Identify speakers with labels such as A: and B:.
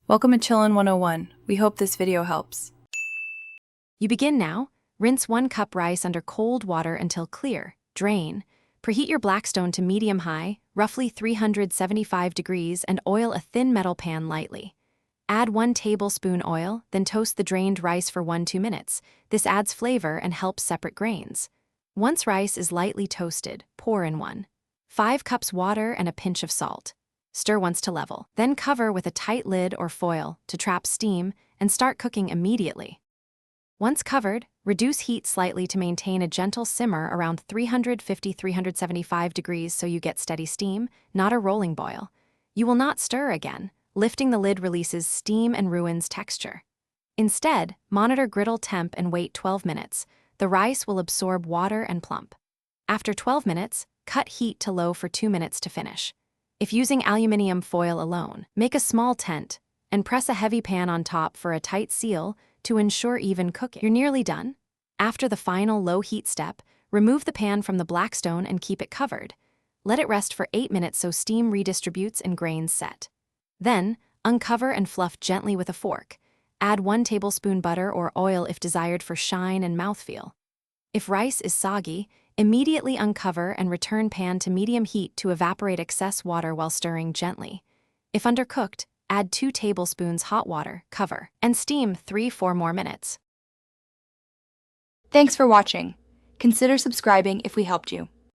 A: Welcome to Chillin' 101. We hope this video helps.
B: You begin now. Rinse 1 cup rice under cold water until clear. Drain. Preheat your Blackstone to medium-high, roughly 375 degrees, and oil a thin metal pan lightly. Add 1 tablespoon oil, then toast the drained rice for 1-2 minutes. This adds flavor and helps separate grains. Once rice is lightly toasted, pour in 1.5 cups water and a pinch of salt. Stir once to level. Then cover with a tight lid or foil to trap steam and start cooking immediately. Once covered, reduce heat slightly to maintain a gentle simmer around 350-375 degrees so you get steady steam, not a rolling boil. You will not stir again. Lifting the lid releases steam and ruins texture. Instead, monitor griddle temp and wait 12 minutes. The rice will absorb water and plump. After 12 minutes, cut heat to low for 2 minutes to finish. If using aluminum foil alone, make a small tent and press a heavy pan on top for a tight seal to ensure even cooking. You're nearly done. After the final low heat step, remove the pan from the Blackstone and keep it covered. Let it rest for 8 minutes so steam redistributes and grains set. Then, uncover and fluff gently with a fork. Add 1 tablespoon butter or oil if desired for shine and mouthfeel. If rice is soggy, immediately uncover and return pan to medium heat to evaporate excess water while stirring gently. If undercooked, add 2 tablespoons hot water, cover, and steam 3-4 more minutes.
A: Thanks for watching. Consider subscribing if we helped you.